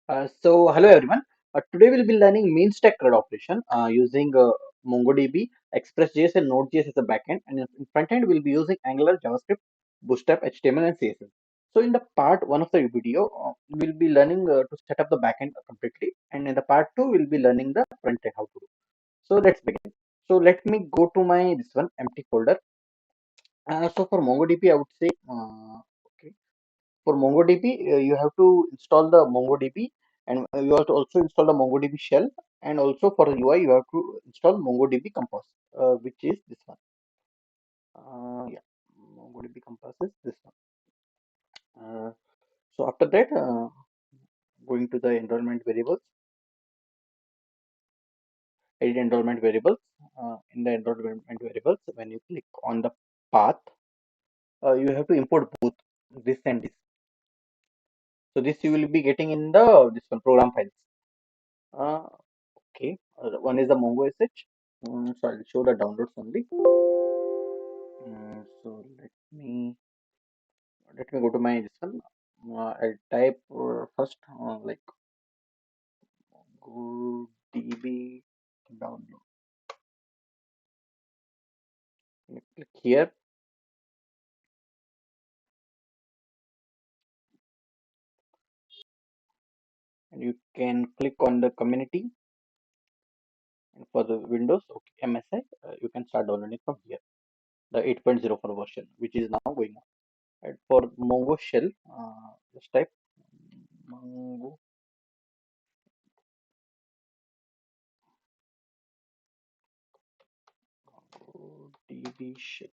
Hello everyone. Today we'll be learning mean stack CRUD operation using MongoDB, Express.js, and Node.js as a backend. And in front end, we'll be using Angular, JavaScript, Bootstrap, HTML, and CSS. So in the part one of the video, we'll be learning to set up the backend completely, and in the part two, we'll be learning the front end how to do. So let's begin. So let me go to my this one empty folder. So for MongoDB, I would say okay. For MongoDB, you have to install the MongoDB, and you have to also install the MongoDB shell, and also for the UI you have to install MongoDB Compass, which is this one. Yeah, MongoDB Compass is this one. So after that, going to the enrollment variables, edit enrollment variables. In the enrollment variables, when you click on the path, you have to import both this and this. So this you will be getting in the this one program files. Uh, okay, one is the Mongo SH. So I'll show the downloads only. So let me go to my this one. I'll type first like MongoDB download. Click here, and you can click on the community. And for the Windows, okay, MSI, you can start downloading from here. The 8.04 version, which is now going on. And for Mongo shell, just type Mongo DB shell.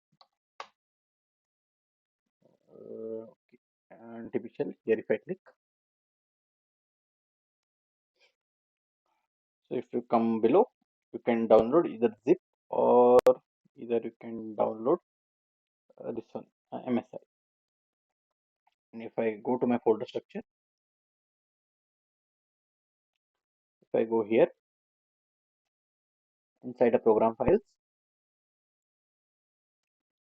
Okay. And DB shell. Here, if I click, so if you come below, you can download either zip or either you can download this one MSI. And if I go to my folder structure, if I go here inside the program files,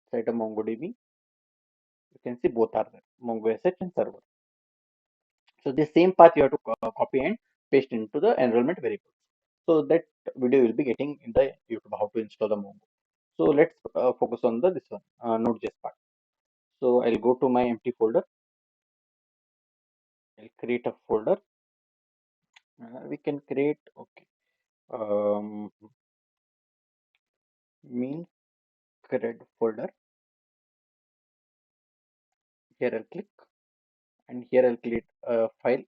inside the MongoDB, you can see both are there, Mongo SH and server. So the same path you have to copy and paste into the enrollment variable. So that video will be getting in the YouTube how to install the Mongo. So let's focus on the this one Node.js part. So I'll go to my empty folder. I'll create a folder. We can create okay mean CRUD folder. Here I'll click, and here I'll create a file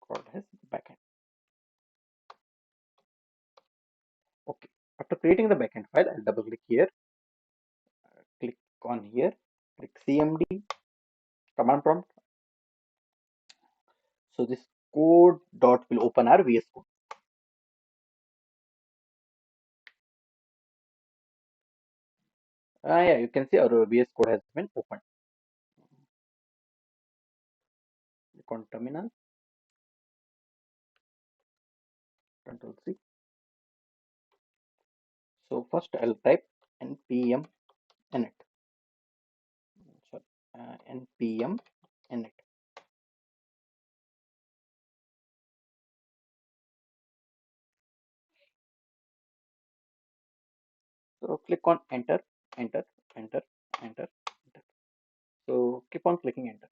called as backend. Okay. After creating the backend file, I'll double click here, click on here, click CMD command prompt. So this code dot will open our VS Code. Yeah, you can see our VS Code has been opened. Click on terminal, Control C. So first I'll type npm init. Sorry, npm init. So click on enter, enter, enter, enter, enter. So keep on clicking enter.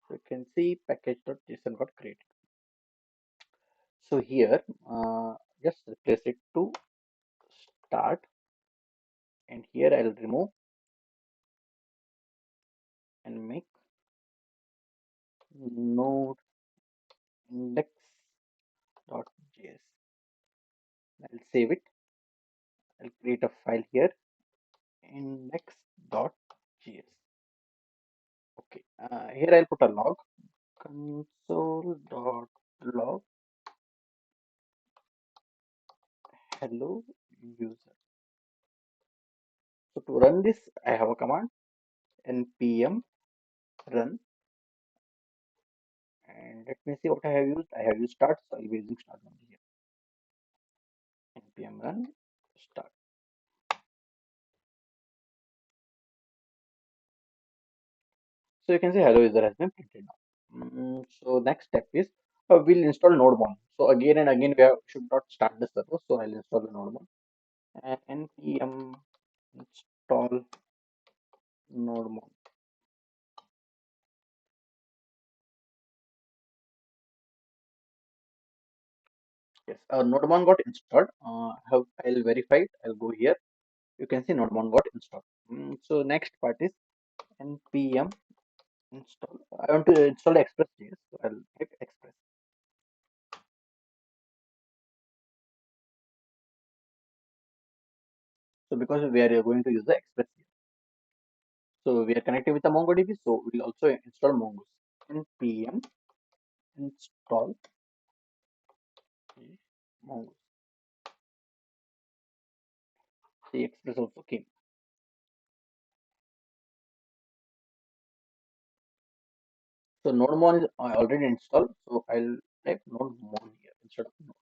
So you can see package.json got created. So here, just replace it to start, and here I'll remove and make node index.js. I'll save it. I'll create a file here, index.js. Okay, here I'll put a log, console.log hello user. So to run this, I have a command npm run, and let me see what I have used. I have used start, so I'll be using start only here. Npm run start. So you can see hello user has been printed now. So next step is we'll install node1. So again and again should not start the server. So I'll install the node1 and npm install node1. Yes, node1 got installed. I'll verify it. I'll go here. You can see node1 got installed. So next part is npm install. I want to install Express.js. So I'll hit Express. So because we are going to use the Express here. So we are connecting with the MongoDB. So we'll also install Mongoose. npm install Mongoose. The Express also came. So node1 is already installed. So I'll type node1 here instead of node.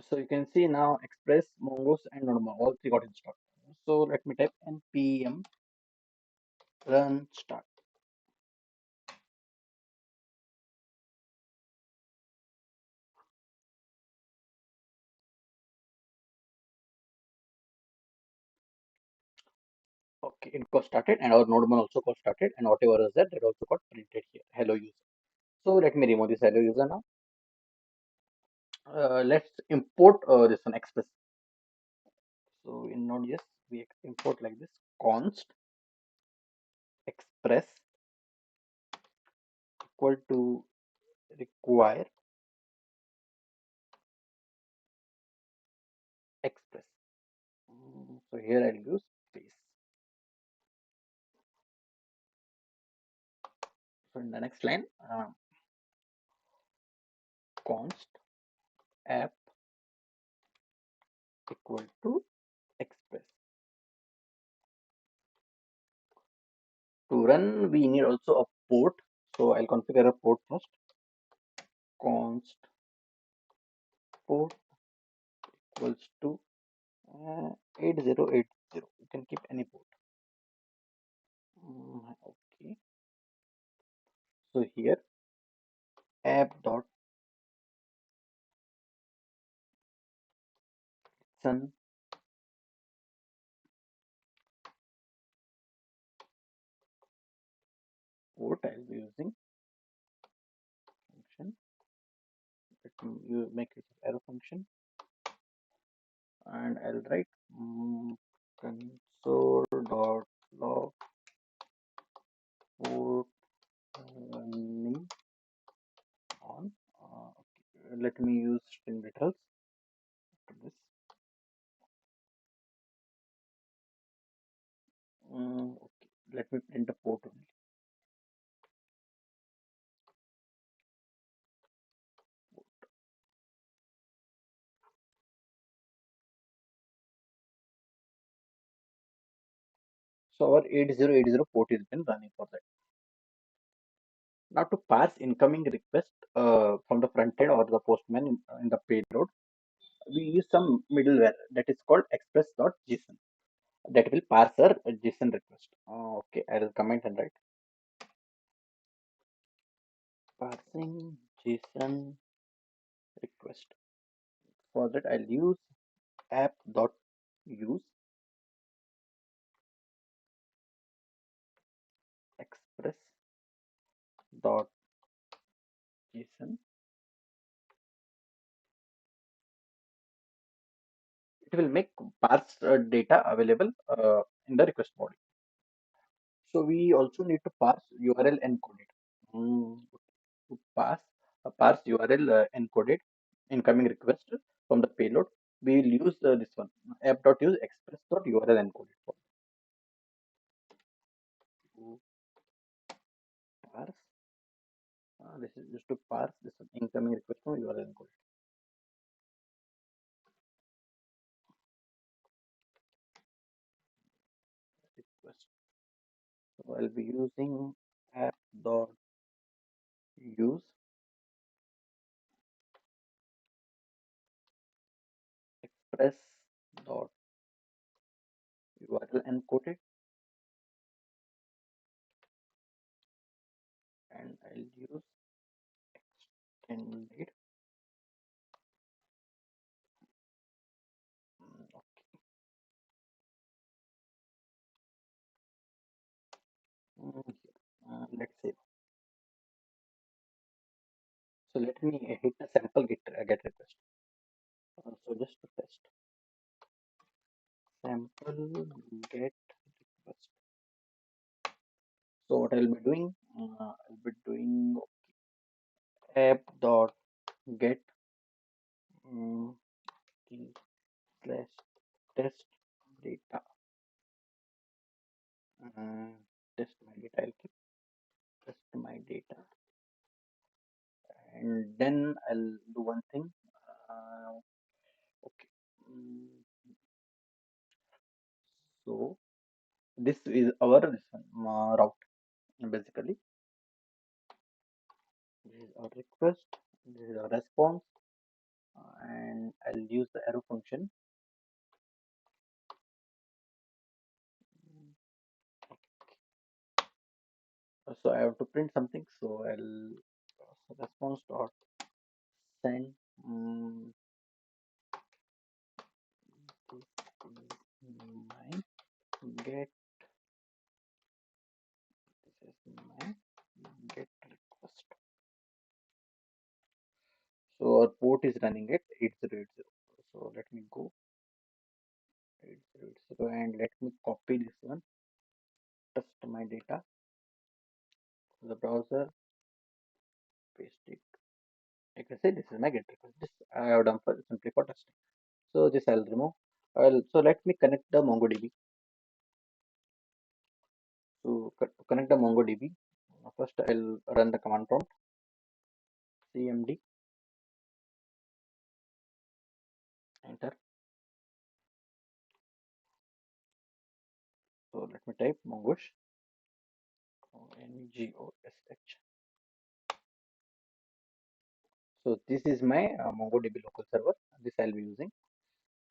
So you can see now Express, Mongoose, and node1 all three got installed. So let me type npm run start. Okay, it got started, and our node1 also got started, and whatever is there, that also got printed here. Hello user. So let me remove this hello user now. Let's import this one Express. So in Node.js, we import like this: const express equal to require express. So here I'll use space. So in the next line, const app equal to express. To run, we need also a port. So I'll configure a port first. Const port equals to 8080. You can keep any port. Okay. So here app.sun port I'll be using function. Let me make it arrow function, and I'll write console.log port running on. Okay. Let me use string details to this. Okay. Let me print the port only. So our 8080 port is been running for that. Now to parse incoming request from the front end or the postman in the payload, we use some middleware that is called express.json that will parse our JSON request. Okay, I will comment and write parsing JSON request. For that, I'll use app.use express.json. It will make parsed data available in the request body. So we also need to parse URL encoded. To parse URL encoded incoming request from the payload, we will use this one app.use express.url encoded for to parse. This is just to parse this one, incoming request from URL encoded request. So I'll be using app.use express.url URL encoded, and I'll use extended. Okay. Let's say, so let me hit the sample get request. So just to test, sample get request. So what I'll be doing, I'll be doing app dot get um, slash test data. uh, Test my data. I'll keep test my data, and then I'll do one thing. Okay. Mm, so this is our this one, route. Basically, this is our request. This is our response, and I'll use the arrow function. So I have to print something. So I'll response dot send. This is my get. This is my get request. So our port is running at 8080. So let me go 8080 and let me copy this one, test my data to the browser, paste it. I can say this is my get request. This I have done for simply for testing. So this I'll remove. So let me connect the MongoDB. To connect the MongoDB, first I'll run the command prompt cmd, enter. So let me type mongoose, Mongosh. So this is my MongoDB local server. This I'll be using.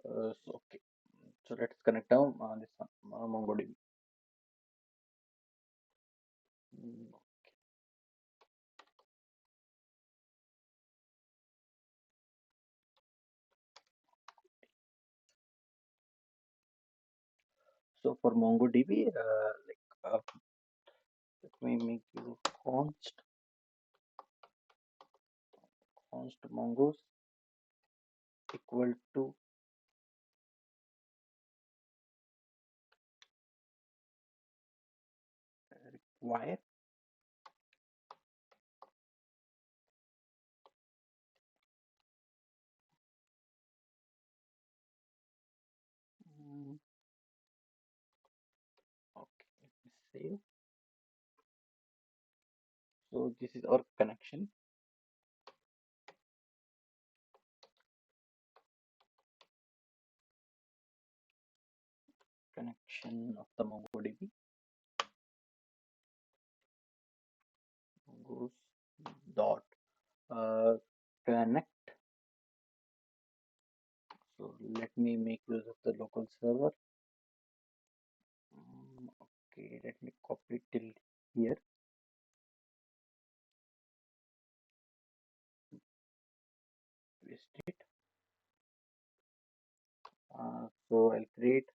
So okay. So let's connect down this one, MongoDB. Mm, So for MongoDB, let me make you const mongoose equal to require. Mm, okay, let me save. So this is our connection. Connection of the MongoDB. Mongoose dot connect. So let me make use of the local server. Okay, let me copy till here. Paste it. So I'll create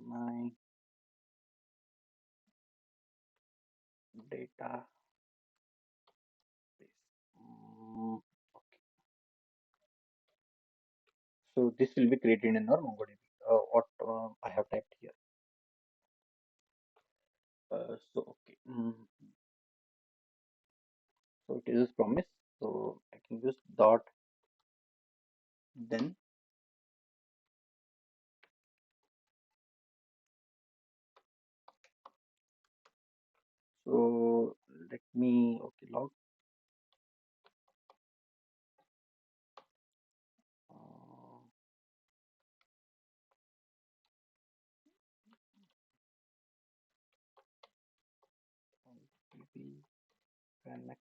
my data. Okay. So this will be created in our MongoDB. What I have typed here. So okay. So it is promise. So I can use dot then. So let me log. Uh, DB connect.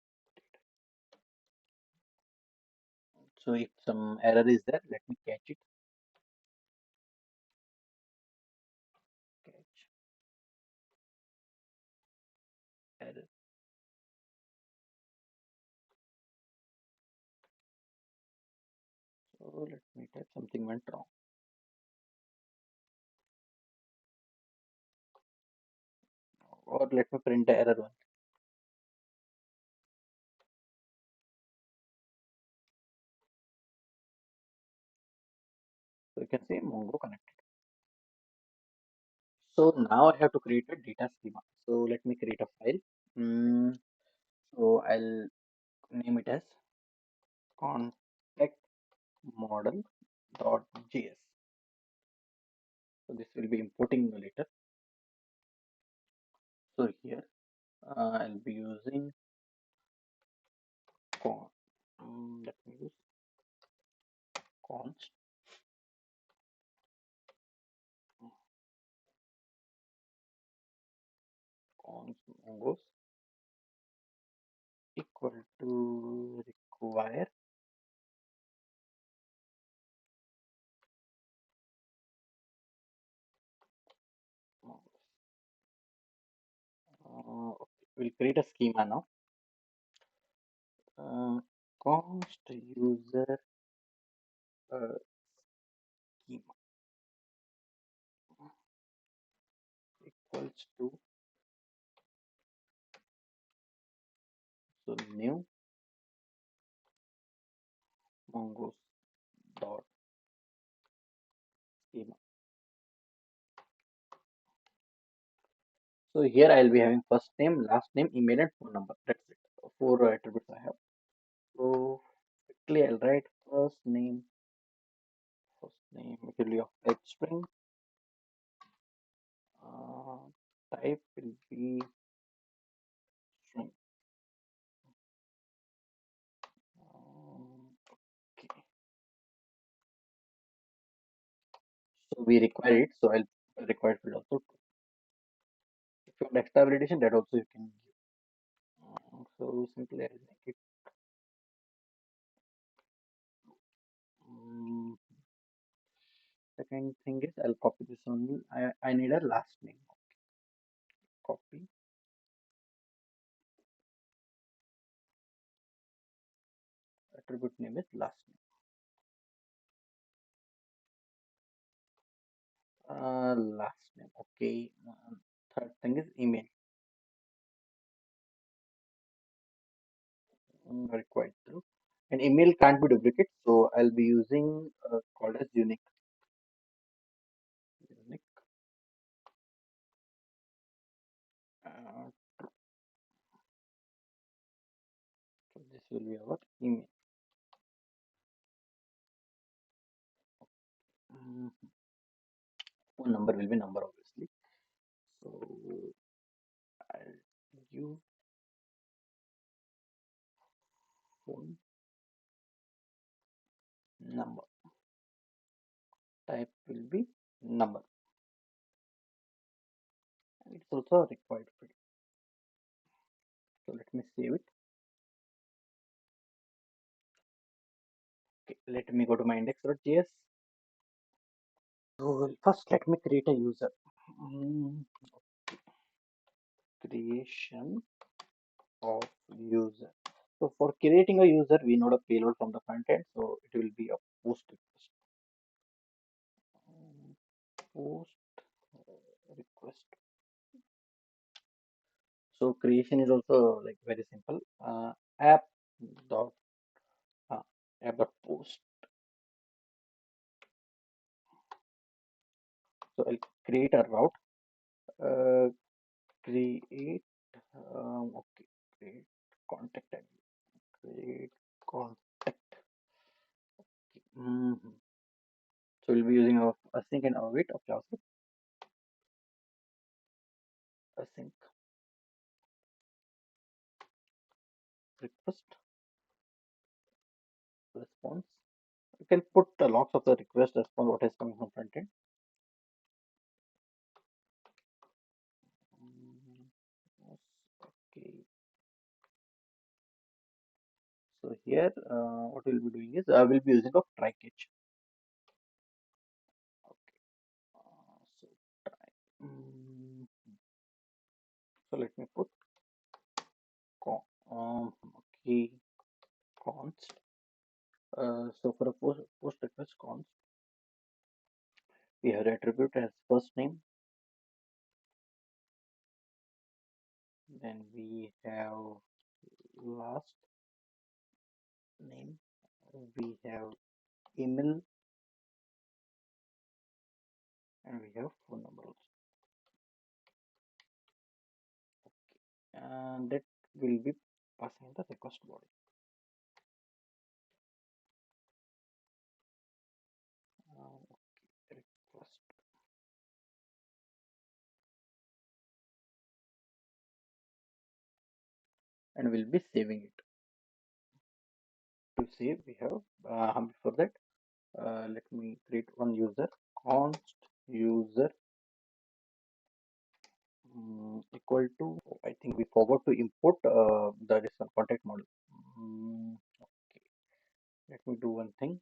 So if some error is there, let me catch it. So let me type something went wrong. Or let me print the error one. So you can say Mongo connected. So now I have to create a data schema. So let me create a file. So I'll name it as contact model.js. So this will be importing later. So here I'll be using con. Let me use const const mongoose equal to require mongoose. Okay. We'll create a schema now. Const user schema equals to so new mongoose dot schema. So here I'll be having first name, last name, email, and phone number. That's it. Four attributes I have. So quickly I'll write first name value of type string. Uh, Type will be string. Okay. So we require it. So I'll require field also. If you want extra validation, that also you can give. So simply I'll make it. Um, Second thing is I'll copy this only. I need a last name. Copy. Attribute name is last name. Last name. Okay. Third thing is email. Required true. And email can't be duplicate, so I'll be using called as unique. Unique. Uh, so this will be our email. Mm, Phone number will be number obviously. So I'll use phone number. Type will be number. And it's also a required field. So let me save it. Okay, let me go to my index.js. So first let me create a user. Mm, Creation of user. So for creating a user, we need a payload from the front end. So it will be a post request. Post request. So creation is also like very simple. App dot uh, app dot post. So I'll create a route. Uh, Create okay. Create contact ID. Create contact. Mhm. So we'll be using a async and await of JavaScript. Async request response. You can put the logs of the request response what is coming from front end. Okay. So here, what we'll be doing is we'll be using a try catch. Okay. So try. Mm, so let me put con, okay const So for a post request const, we have the attribute as first name, then we have last name, we have email, and we have phone number also. And that will be passing the request body. Okay, request, and we'll be saving it. To save, we have before that, let me create one user, const user equal to, I think we forgot to import the this one contact model. Okay, let me do one thing.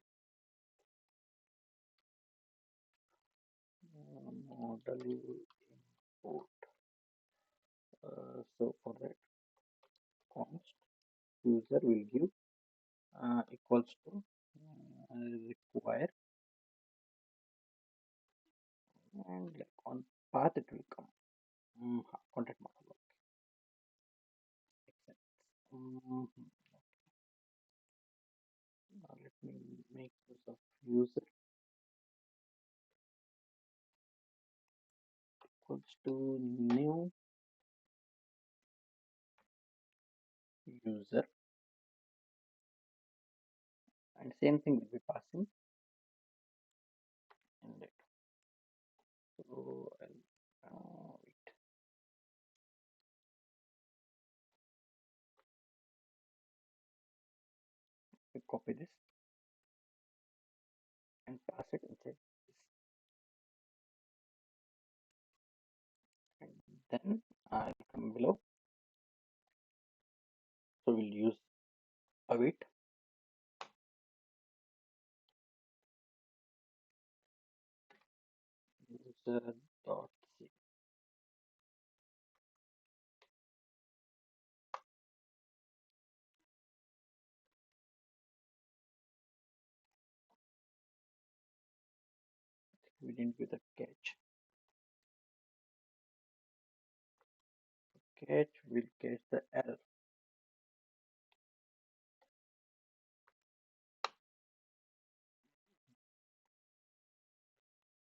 Model import. So for that, const user will give equals to require, and like on path it will come contact model. Okay. Mhm. Now let me make use of user equals to new user, and same thing will be passing in that. So I'll wait. We copy this and pass it inside this, and then I'll come below. So we'll use await user dot c. We didn't do the catch. Catch will catch the error.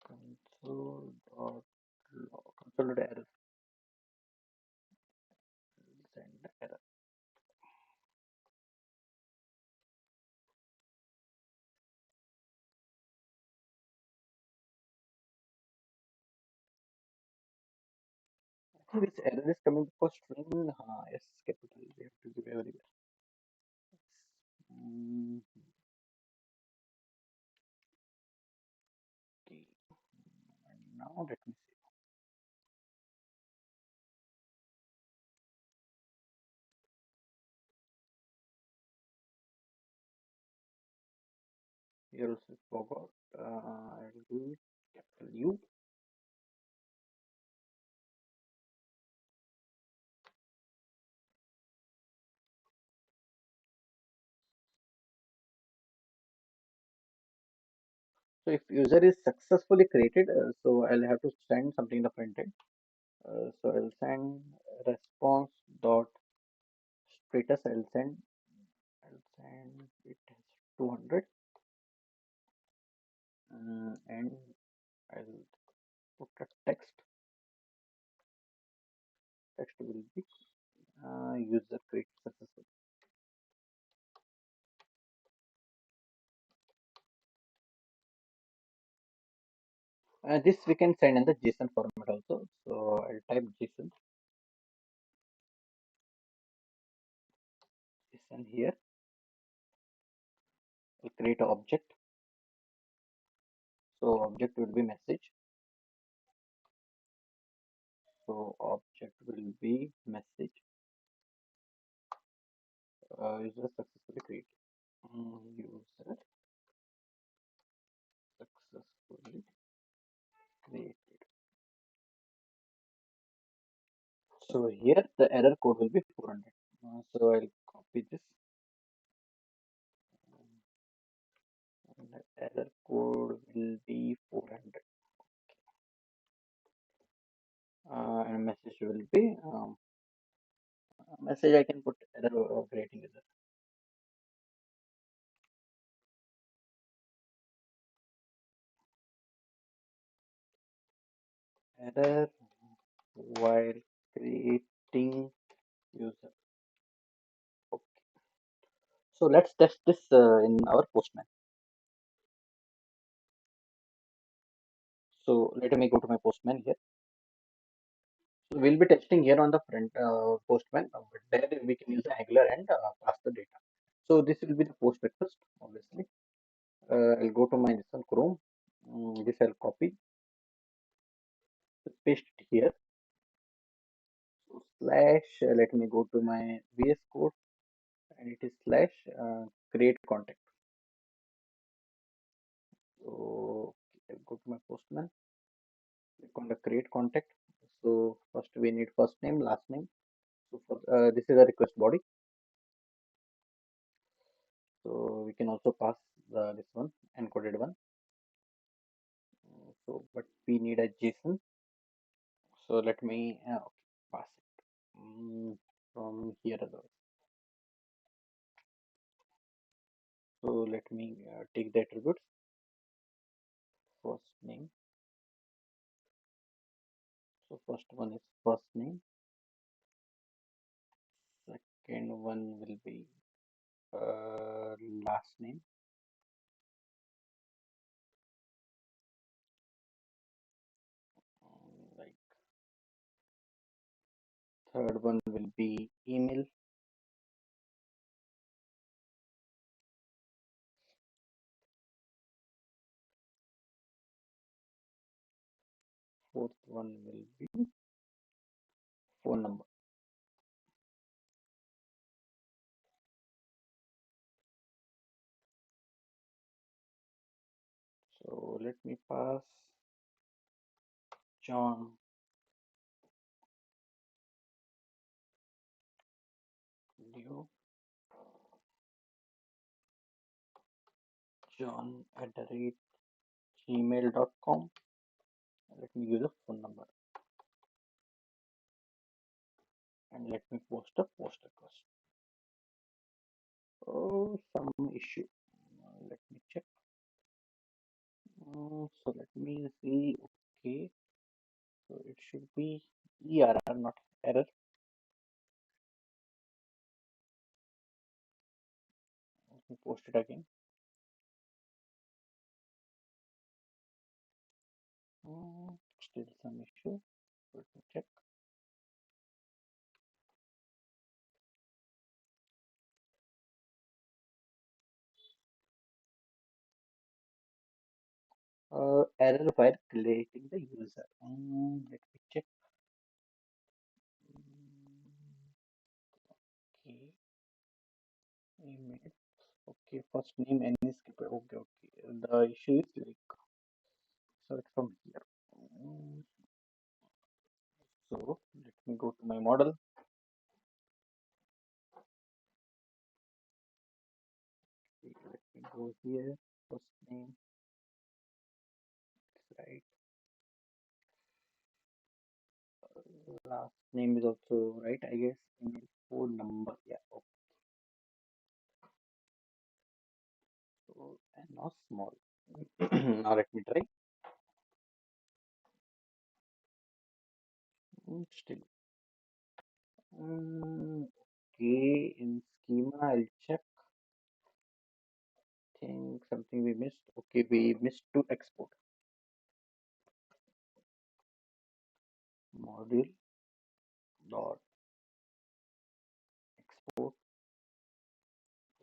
Console dot log, console dot error, send the error. I think this error is coming because string yes, capital, we have to give everywhere. Mm, okay, and now let me see. Here also forgot. I'll do it capital U. So if user is successfully created, so I'll have to send something in the front end. So I'll send response dot status. I'll send it as 200, and I'll put a text. Text will be user created successfully. This we can send in the JSON format also. So I'll type JSON here. I'll create an object. So object will be message. So object will be message. User successfully created. User successfully created. So here the error code will be 400. So I'll copy this. Error code will be 400. And message will be message I can put error operating user. Error while creating user. Okay. So let's test this in our Postman. So let me go to my Postman here. So we'll be testing here on the front Postman, but there we can use the Angular and pass the data. So this will be the post request, obviously. I'll go to my this one Chrome. This I'll copy, paste it here. So slash. Let me go to my VS Code, and it is slash create contact. So I'll go to my Postman. Click on the create contact. So first we need first name, last name. So for, this is a request body. So we can also pass this one encoded one. So but we need a JSON. So let me okay, pass it from here as well. So let me take the attributes. First name. So first one is first name. Second one will be last name. Like third one will be email. Fourth one will be phone number. So let me pass John Leo John at the rate gmail.com. Let me use a phone number and let me post a post request. Oh, some issue. Let me check. So let me see. Okay, so it should be ERR, not error. Let me post it again. Still some issue. Let me check. Error while creating the user. Let me check. Okay, email. Okay, first name any skip. Okay, okay. The issue is like so it's from here. So let me go to my model. Let me go here. First name, right. Last name is also right, I guess. Email, phone number. Yeah. Okay. So and not small. Now let me try. Still. Okay. In schema, I'll check. Think something we missed. Okay, we missed to export. Module dot export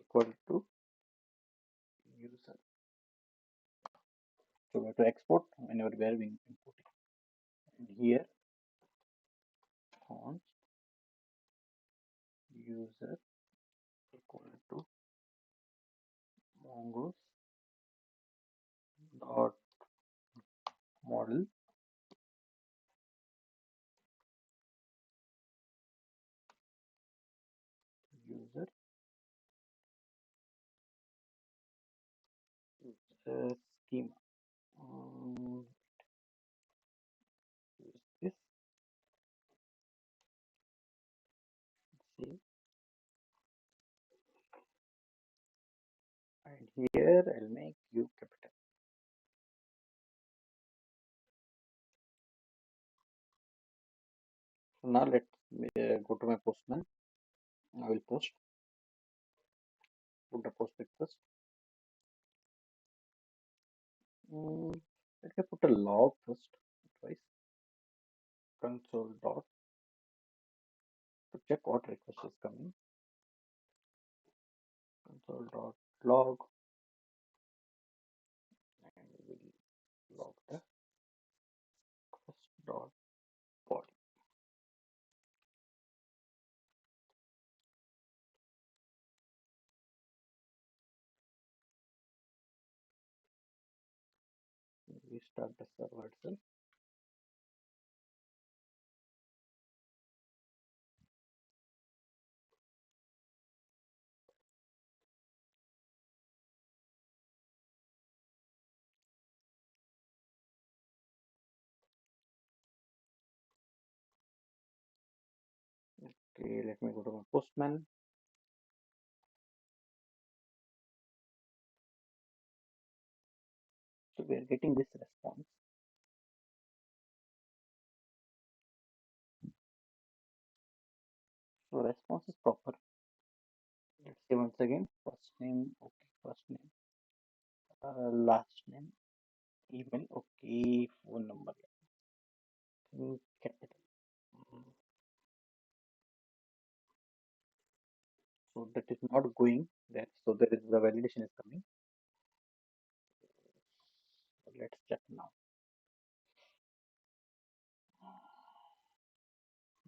equal to user. So we have to export whenever we are importing. And here const user equal to mongoose dot model user schema. Um, use this. See, and here I'll make U capital. So now let's go to my postman. I will post. Put the post request. Mm, let me put a log first. Twice. Console dot to check what request is coming. Console dot log, and we will log the request dot body. We start the server itself. Okay, let me go to my postman. So we are getting this response. So response is proper. Let's see once again. First name, okay, first name, last name, email, okay, phone number, capital. Mm, So that is not going there. So there is the validation is coming. So let's check now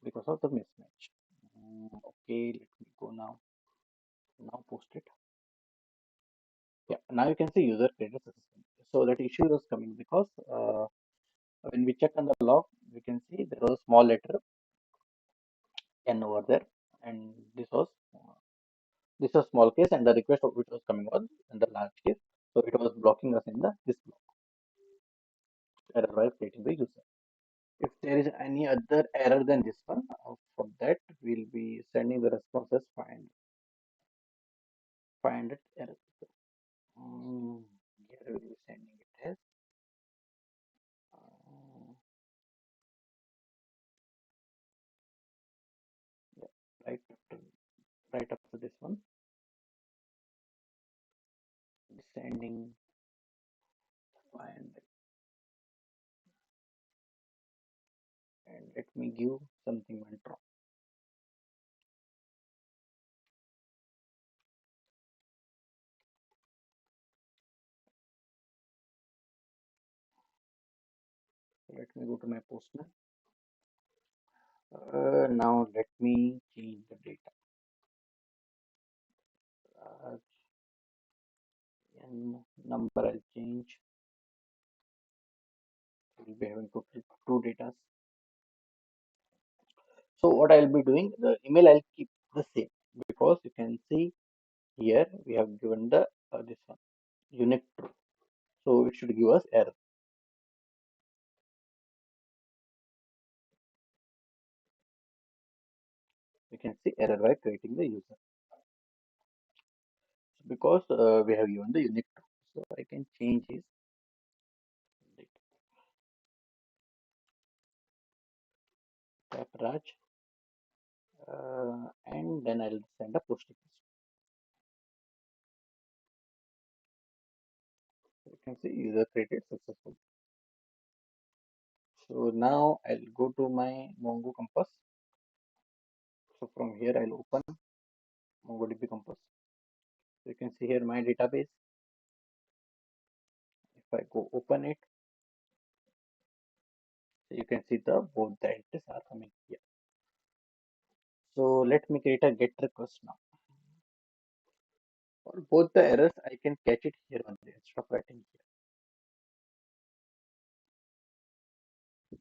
because of the mismatch. Okay, let me go now. Now post it. Yeah, now you can see user created successfully. So that issue was coming because when we check on the log, we can see there was a small letter n over there, and this was small case, and the request of which was coming was in the large case. So it was blocking us in the this block error while creating the user. If there is any other error than this one, for that we'll be sending the responses find it error. Um, Here we'll be sending it as uh, yeah, right after right after this one, sending find it, and let me give something went wrong. Let me go to my postman. Now let me change the data. Uh, and number I'll change. We'll be having total two data. So what I'll be doing, the email I'll keep the same because you can see here we have given the this one unique true. So it should give us error. We can see error by creating the user because we have given the unique true. So I can change his tap Raj and then I'll send a push request. You can see user created successful. So now I'll go to my Mongo Compass. So from here I'll open MongoDB Compass. So you can see here my database. If I go open it, so you can see the both the entries are coming here. So let me create a get request now. For both the errors, I can catch it here only instead of writing here.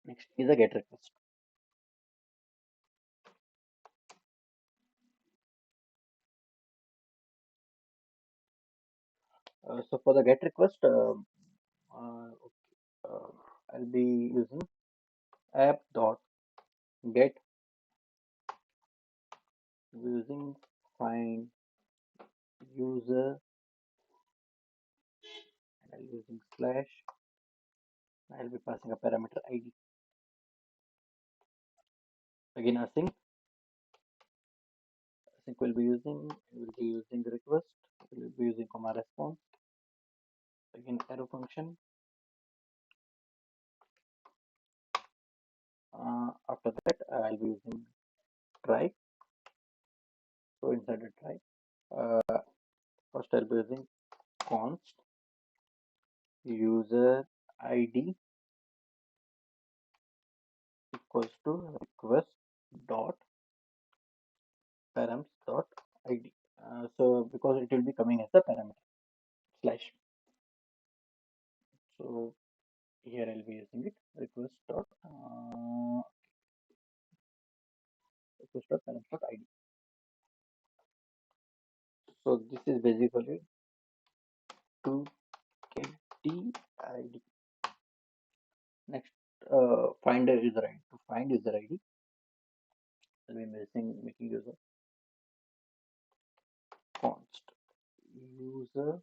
Next is a get request. So for the get request, okay, I'll be using app dot get using find user, and I'll be using slash. I'll be passing a parameter ID. Again async will be using request. We'll be using comma response. Again arrow function. After that, I'll be using try. So inside the try, first I'll be using const user ID equals to request dot params dot id. So because it will be coming as a parameter slash. So here I'll be using it request dot params dot id. So this is basically to get the id. Next, find a user ID. To find user ID, I'll be making user const user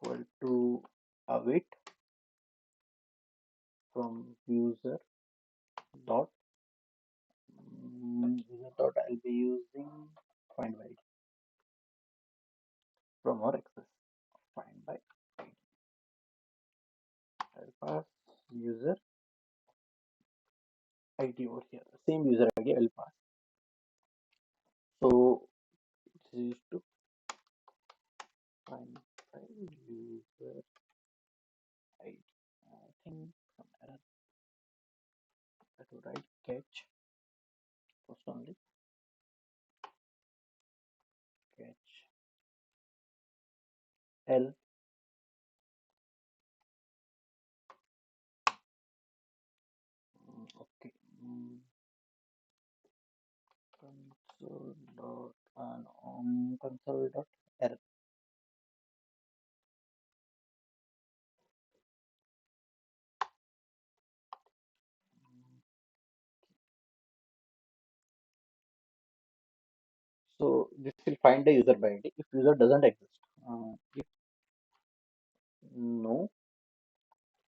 equal to await from user dot user dot I'll be using find by ID from our access. Find by ID. I'll pass user ID over here. Same user ID I'll pass. So this is to find by user ID. I think some error. I have to write catch first only. Catch L. Okay. Console dot and console dot error. So this will find the user by ID if user doesn't exist. If no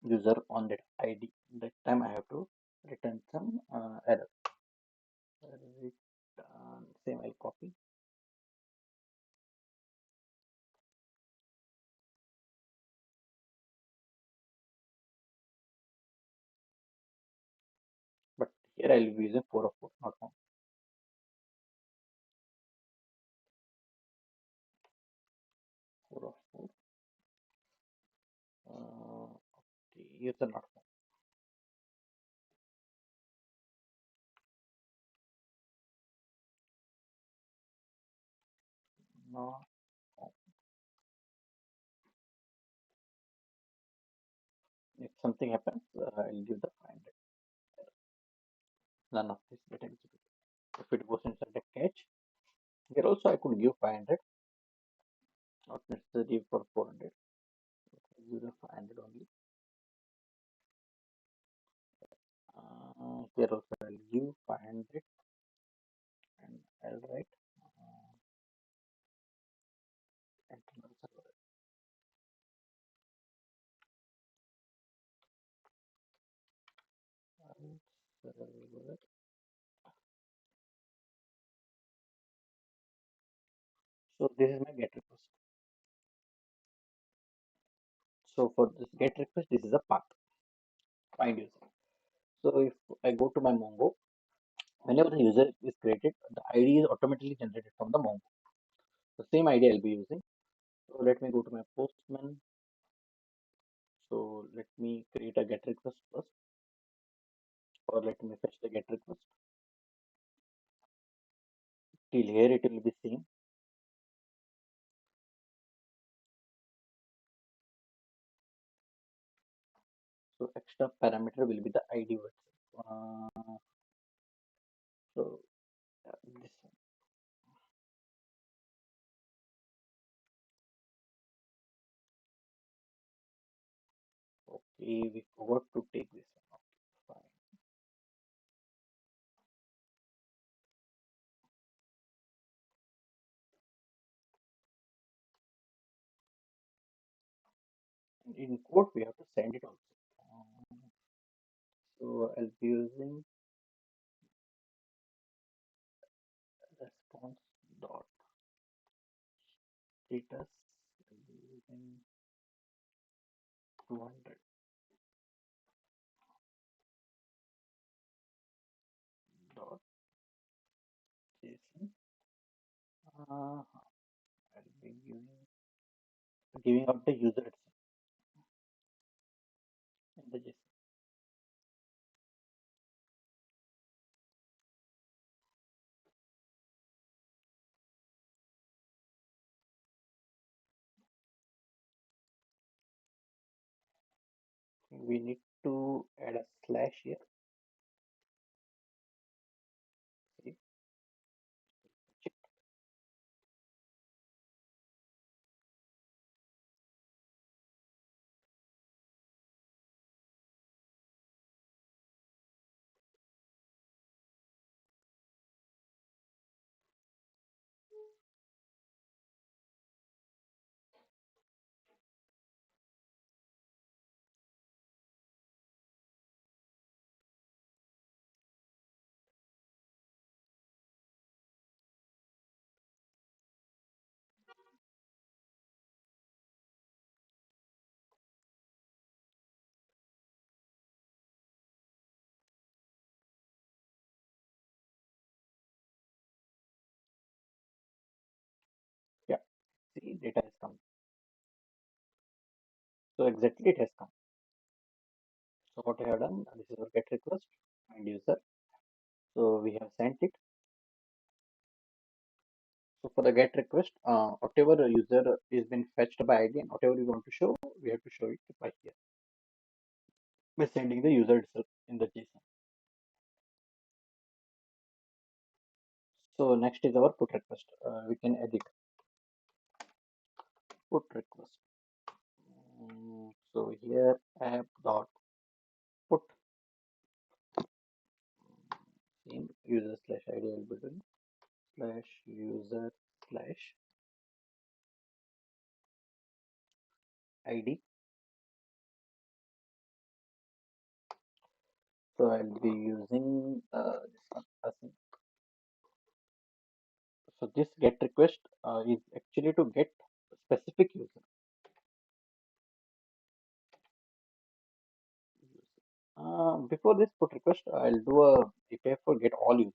user on that ID, that time I have to return some error. Same I'll copy. But here I'll be using 4 of 4, not 1. 4 of 4. Okay, user not 4. Not found. If something happens, I'll give the find it. None of this get executed. If it goes inside the catch, here also I could give 500, not necessary for 400. Give the 500 only. Here also I'll give 500 and I'll write internal server. Server. So this is my get request. So for this get request, this is a path. Find user. So if I go to my Mongo, whenever the user is created, the ID is automatically generated from the Mongo. The same ID I'll be using. So let me go to my Postman. So let me create a get request first, or let me fetch the get request. Till here it will be same. So extra parameter will be the ID word. So this one. Okay, we forgot to take this one. Okay, fine. In code, we have to send it also. So I'll be using response dot status. I'll be using 200 dot json. I'll be giving out the user itself in the JSON. We need to add a slash here. See, check. Yeah, see, data has come. So exactly it has come. So what I have done, this is our get request and user. So we have sent it. So for the get request, whatever the user is been fetched by ID and whatever we want to show, we have to show it by here by sending the user itself in the JSON. So next is our put request. We can edit put request. So here app dot put in user slash ID will be doing slash user slash ID. So I'll be using this one. So this get request is actually to get specific user. Before this put request, I'll do a API for get all users.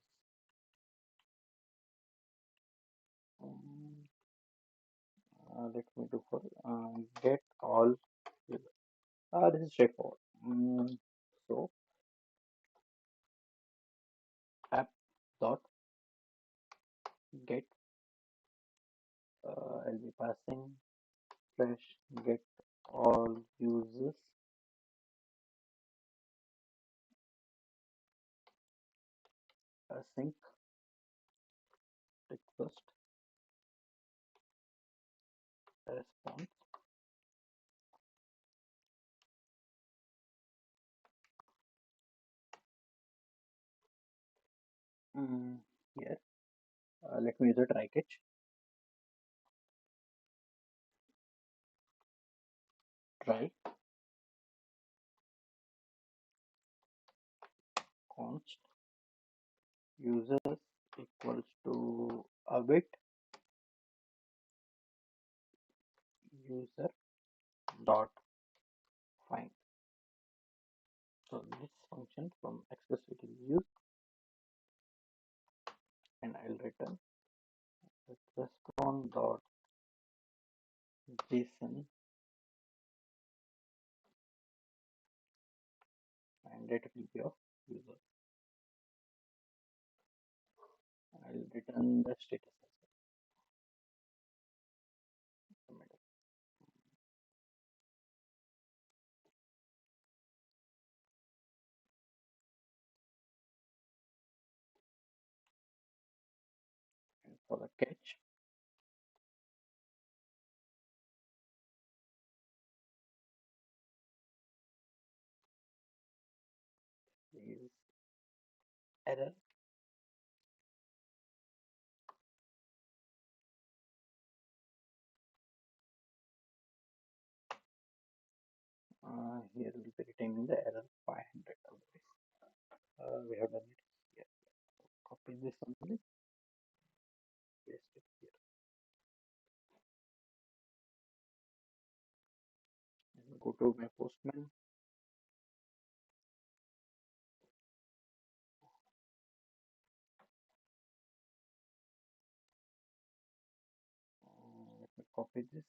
Um, Let me do for get all users. This is straightforward. So app dot get. I'll be passing slash get all users async request response. Here, let me use a try catch. Try const users equals to await user dot find. So this function from Express it is used, and I'll return respond dot json, and that will be of user. I'll return the status as well. And for the catch, is error. Here we'll be retaining the error 500. We have done it here. Copy this only, paste it here. And go to my postman. Let me copy this.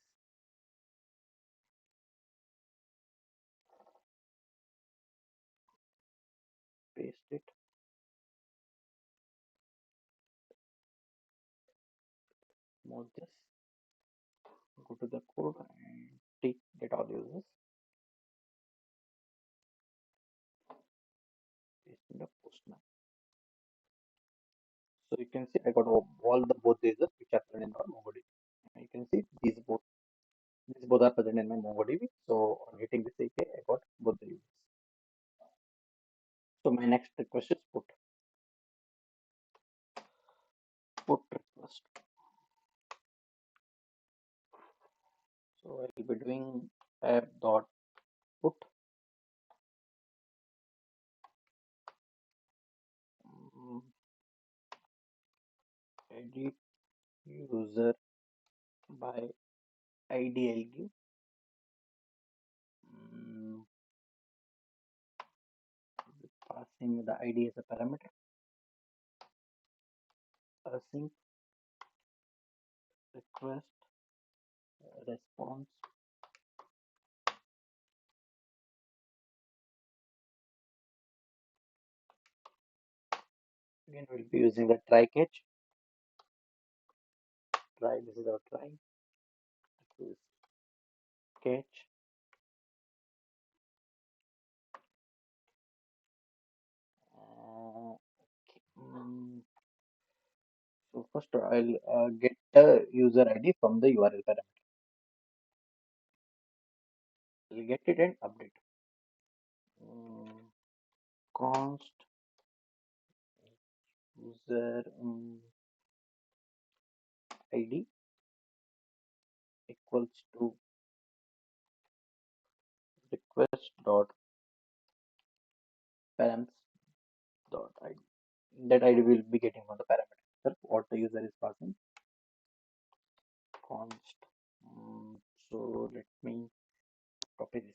Paste it. Move this. Go to the code and take get all users. Paste in the postman. So you can see I got all the both users which are present in our MongoDB. You can see these both are present in my MongoDB. So on hitting this API, I got both the users. So my next request is put request. So I will be doing app dot put edit user by ID. I'll give passing the ID as a parameter. Async request response. Again, we'll be using the try catch. Try, this is our try. This is catch. Okay. So first I'll get the user ID from the URL parameter. I'll get it and update. Const user ID equals to request dot params dot ID. That ID will be getting from the parameter what the user is passing. Const. So let me copy this.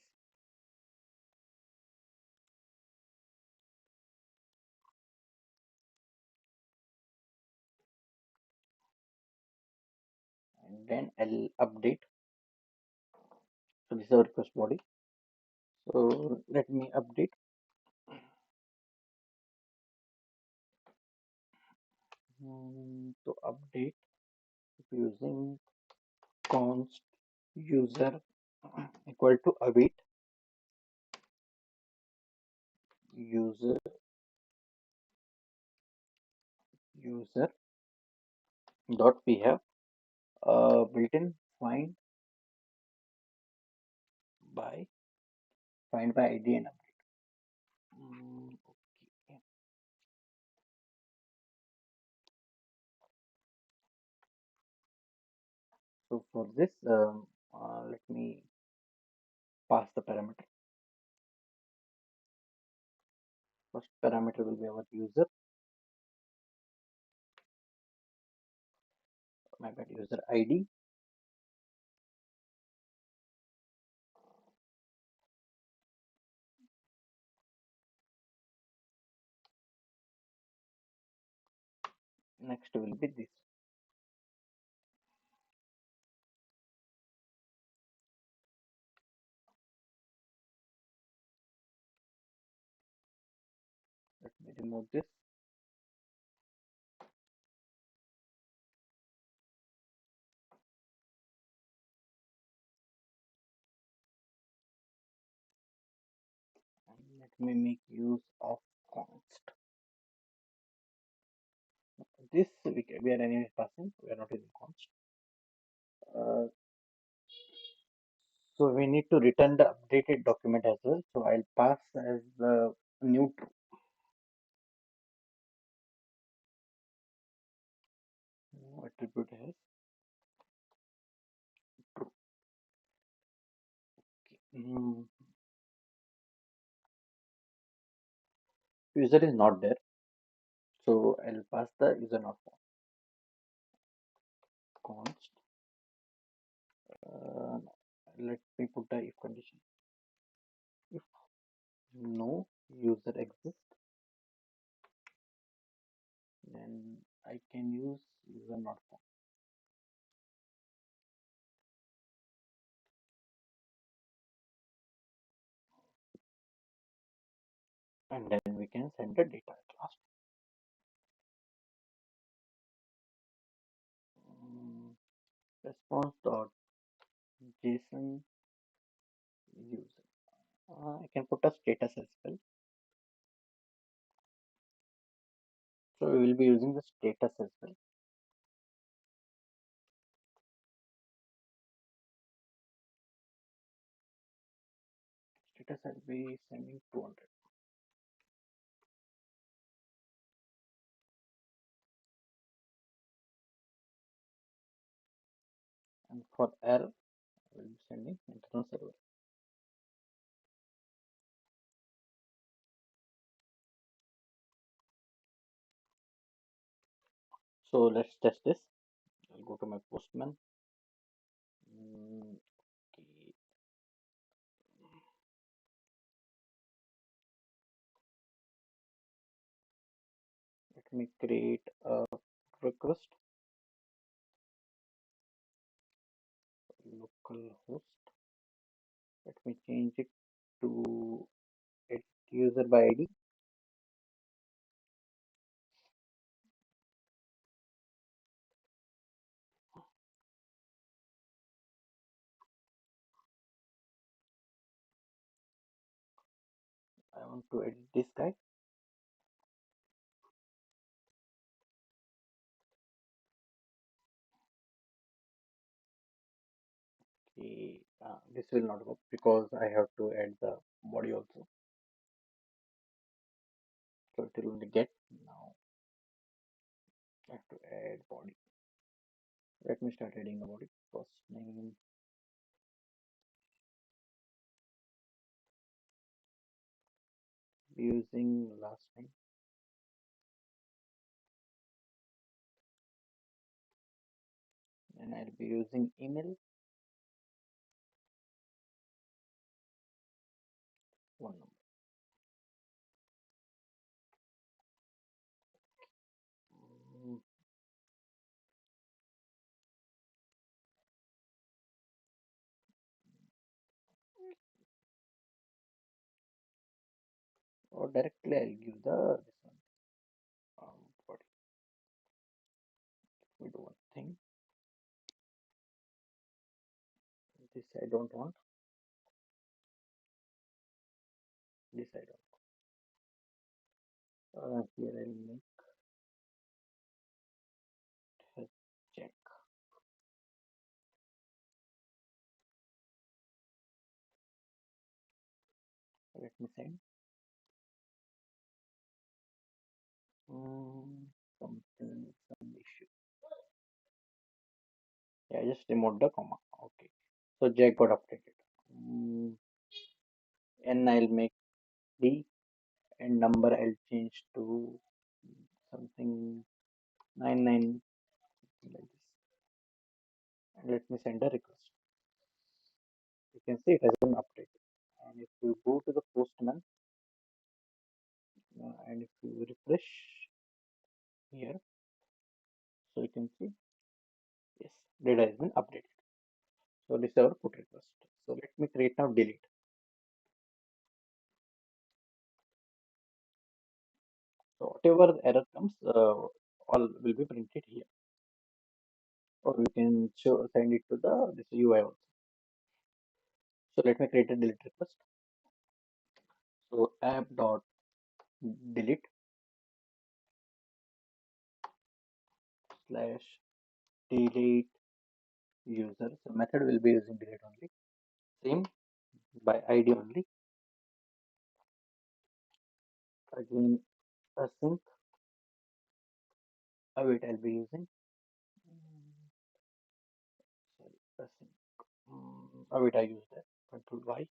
And then I'll update. So this is our request body. So let me update. To update using const user equal to await user dot we have built-in by find by ID and update. Okay. So for this, let me pass the parameter. First parameter will be our user. My bad, user ID. Next will be this. Let me remove this. And let me make use of const. This we are anyway passing. We are not using const. So we need to return the updated document as well. So I'll pass as the new true. Mm, User is not there, so I'll pass the user not found const. Uh, Let me put the if condition. If no user exists, then I can use user not found, and then we can send the data at last. Mm, Response dot JSON user. I can put a status as well. So we will be using the status as well. Status I'll be sending 200. And for error, I will be sending internal server. So let's test this. I'll go to my Postman. Okay. Let me create a request, localhost. Let me change it to user by ID. I want to edit this guy. Okay. This will not work because I have to add the body also. So it will only get now. I have to add body. Let me start adding the body. First name, using last name, and I'll be using email, phone number. Mm, or directly I'll give the this one. Body. We do one thing. This I don't want. This I don't. Here I'll make a check. Let me send. Something, some issue. Yeah, I just removed the comma. Okay. So Jack got updated. N I'll make D, and number I'll change to something 99, like this. And let me send a request. You can see it has been updated. And if you go to the Postman, and if you refresh here, so you can see, yes, data has been updated. So this is our put request. So let me create now delete. So whatever error comes, all will be printed here, or we can send it to the this UI also. So let me create a delete request. So app dot delete slash delete user. So method will be using delete only. Same by ID only. Again async. Await I'll be using. Sorry, async. Await I use that. Control Y.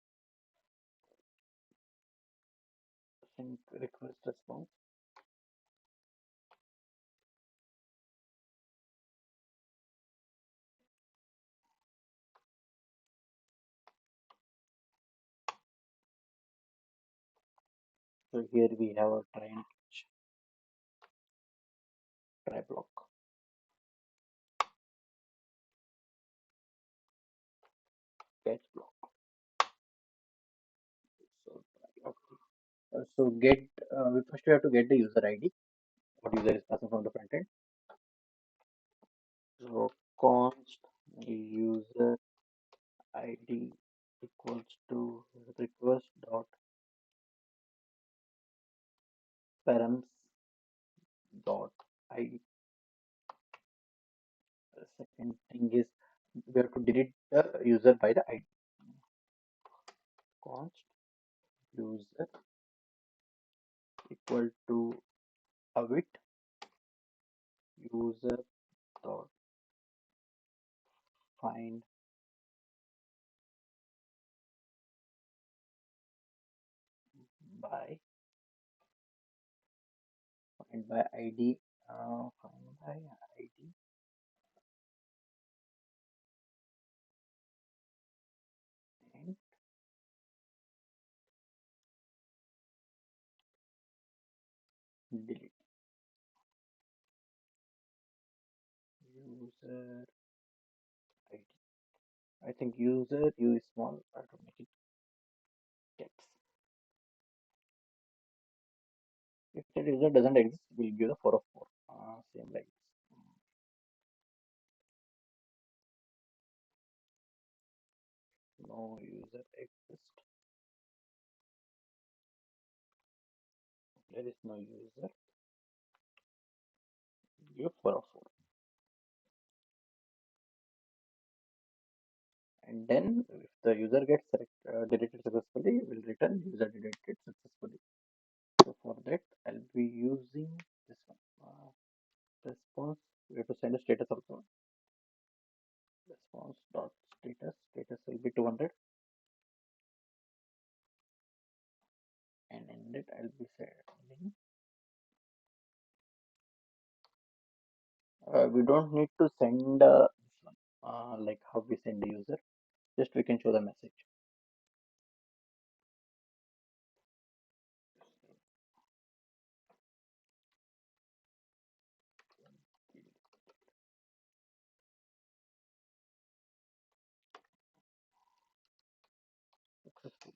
Sync request response. So here we have a try and catch, try block, catch block. So okay. So get we first we have to get the user ID. What user is passing from the front end. So const user ID equals to request dot params dot ID. The second thing is we have to delete the user by the ID. Const user equal to await user dot find by ID, find by ID and delete user ID. I think user u is small. I have to make it caps. If that user doesn't exist, we'll give the 4 of 4. Same like this. No user exists. There is no user. Give 4 of 4. And then if the user gets deleted successfully, we'll return user deleted successfully. So for that, I'll be using this one. Response. We have to send a status also. Response dot status. Status will be 200. And in it, I'll be sending. We don't need to send this one, like how we send the user. Just we can show the message. Successful.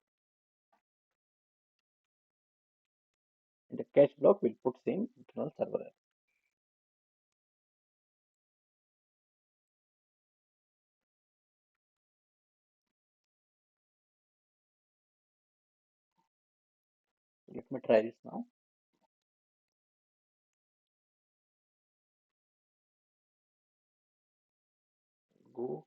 In the catch block, we'll put same internal server error. Let me try this now. Go.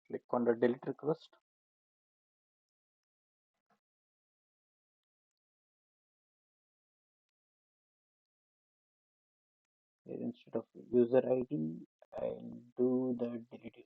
Click on the delete request. Here instead of user ID, I'll do the delete.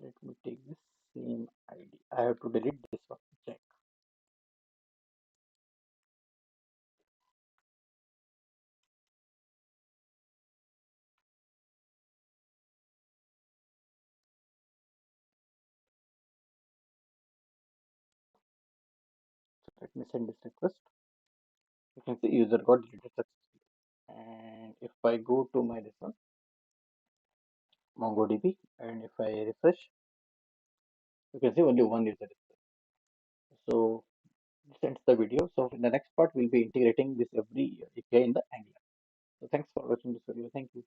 Let me take this same ID. I have to delete this one. Check. So let me send this request. You can see user got deleted successfully. And if I go to my this one, MongoDB, and if I refresh, you can see only one user is there. So this ends the video. So in the next part, we'll be integrating this every API in the Angular. So thanks for watching this video. Thank you.